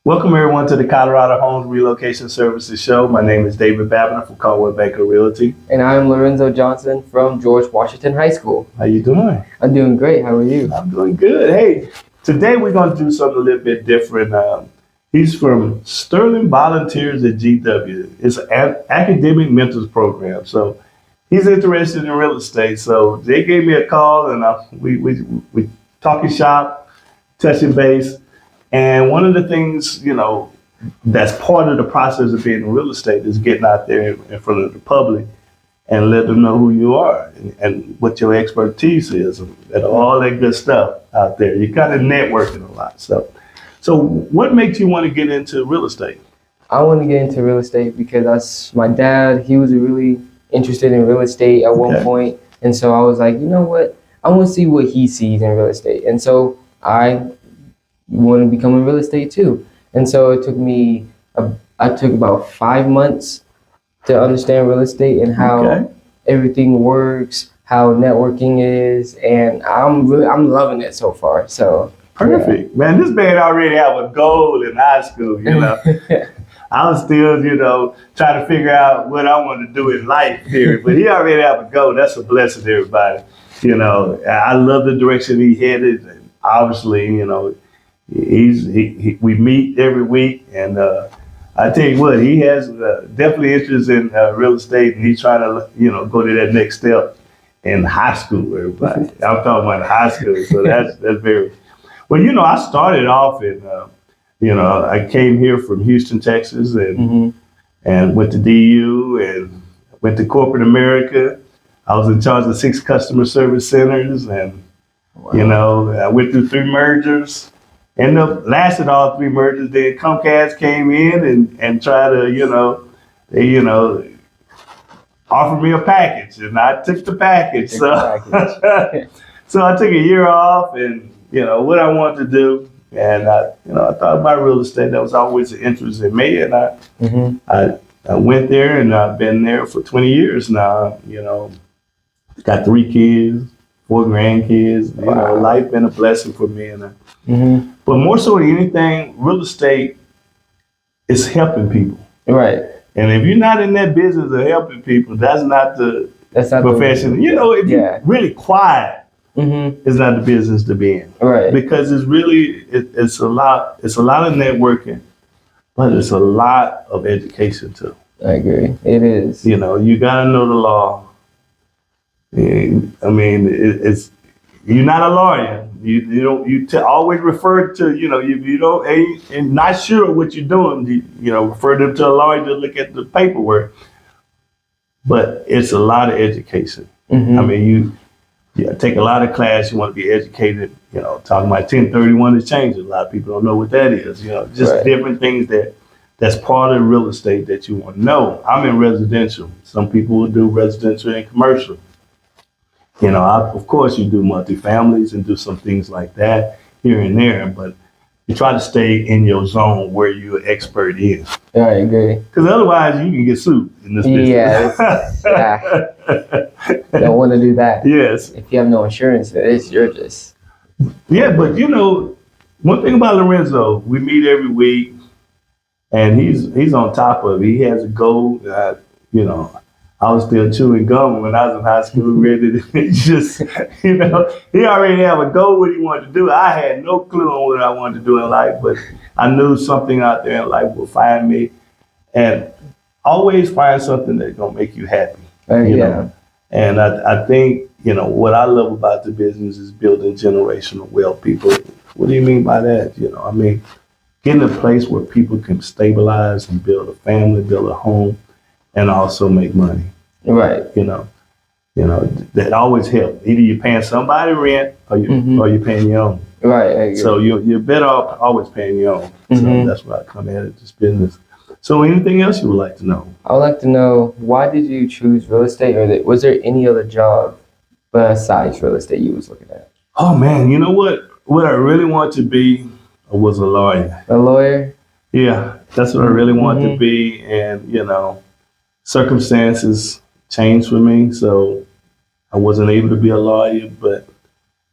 Welcome everyone to the Colorado Homes Relocation Services Show. My name is David Babiner from Coldwell Realty. And I'm Lorenzo Johnson from George Washington High School. How you doing? I'm doing great. How are you? I'm doing good. Hey, today we're going to do something a little bit different. He's from Sterling Volunteers at GW. It's an academic mentors program. So he's interested in real estate. So they gave me a call and we talking shop, touching base. And one of the things, that's part of the process of being in real estate is getting out there in front of the public and let them know who you are and what your expertise is and all that good stuff out there. You're kind of networking a lot. So what makes you want to get into real estate? I want to get into real estate because my dad, he was really interested in real estate at one point. And so I was like, you know what? I want to see what he sees in real estate. And so I want to become in real estate too. And so it took me, I took about 5 months to understand real estate and how everything works, how networking is, and I'm loving it so far. So perfect, yeah. Man. This man already have a goal in high school. I was still, trying to figure out what I want to do in life here, but he already have a goal. That's a blessing, everybody. I love the direction he headed. And obviously, we meet every week, and I tell you what, he has definitely interest in real estate, and he's trying to go to that next step in high school. Everybody, I'm talking about high school, so that's very well. I started off in I came here from Houston, Texas, and went to DU and went to corporate America. I was in charge of 6 customer service centers, and I went through 3 mergers. Ended up lasted all 3 mergers. Then Comcast came in and tried to, they offered me a package, and I took the package. So I took a year off, and what I wanted to do, and I thought about real estate. That was always an interest in me, and I went there, and I've been there for 20 years now. Got 3 kids, 4 grandkids. Wow. Life been a blessing for me, and but more so than anything, real estate is helping people. Right. And if you're not in that business of helping people, that's not the profession. If you're really quiet, it's not the business to be in. Right. Because it's a lot of networking, but it's a lot of education too. I agree. It is. You gotta know the law. It's you're not a lawyer. You always refer to, if you don't ain't not sure what you're doing, refer them to a lawyer to look at the paperwork. But it's a lot of education. You take a lot of class. You want to be educated. Talking about 1031 exchange. A lot of people don't know what that is. Just different things that's part of real estate that you want to know. I'm in residential. Some people will do residential and commercial. Of course, you do multifamilies and do some things like that here and there, but you try to stay in your zone where you're expert in. Yeah, I agree. Because otherwise, you can get sued in this business. Don't want to do that. Yes. If you have no insurance, you're just. Yeah, but one thing about Lorenzo, we meet every week, and he's on top of it. He has a goal that I was still chewing gum when I was in high school, ready to just, he already have a goal what he wanted to do. I had no clue on what I wanted to do in life, but I knew something out there in life will find me, and always find something that's gonna make you happy. You know? And I think, what I love about the business is building generational wealth. People, what do you mean by that? Getting a place where people can stabilize and build a family, build a home, and also make money. Right. That always helps. Either you're paying somebody rent or you're paying your own. Right. So you're better off always paying your own. So that's why I come at this business. So anything else you would like to know? I would like to know, why did you choose real estate, or was there any other job besides real estate you was looking at? Oh man, you know what? What I really wanted to be was a lawyer. A lawyer? Yeah, that's what I really wanted to be, and circumstances changed for me, so I wasn't able to be a lawyer. But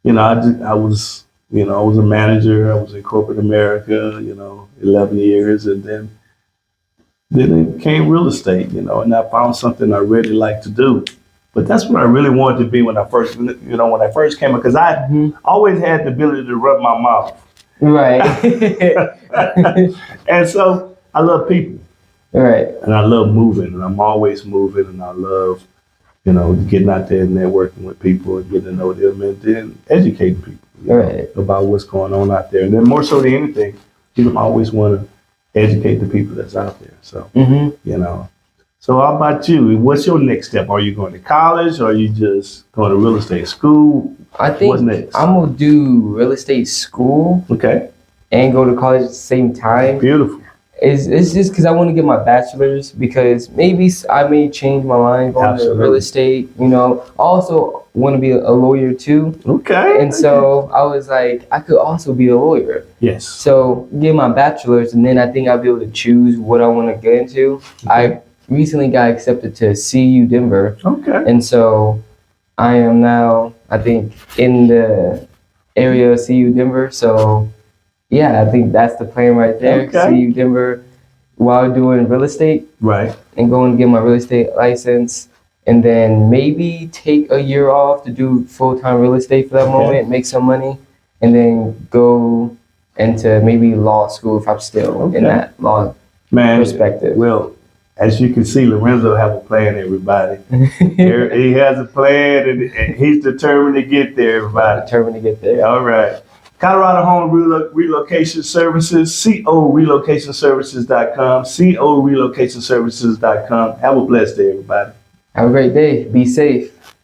I was You know, I was a manager. I was in corporate America, 11 years. And then it came real estate, and I found something I really like to do. But that's what I really wanted to be when I first, when I first came, because I always had the ability to run my mouth. Right. And so I love people. Right. And I love moving, and I'm always moving, and I love, getting out there and networking with people and getting to know them and then educating people about what's going on out there. And then more so than anything, I always want to educate the people that's out there. So, So how about you? What's your next step? Are you going to college or are you just going to real estate school? I think What's next? I'm going to do real estate school. Okay. And go to college at the same time. Beautiful. It's just because I want to get my bachelor's, because maybe I may change my mind going to real estate. I also want to be a lawyer too. Okay. And so I was like, I could also be a lawyer. Yes. So get my bachelor's, and then I think I'll be able to choose what I want to get into. Okay. I recently got accepted to CU Denver. Okay. And so I am now, I think, in the area of CU Denver. So yeah, I think that's the plan right there. Okay. CU Denver while doing real estate. Right. And going to get my real estate license. And then maybe take a year off to do full-time real estate for that moment, make some money, and then go into maybe law school if I'm still in that law perspective. Well, as you can see, Lorenzo have a plan, everybody. He has a plan, and he's determined to get there, everybody. Determined to get there. All right. Colorado Home Relocation Services, corelocationservices.com, corelocationservices.com. Have a blessed day, everybody. Have a great day. Be safe.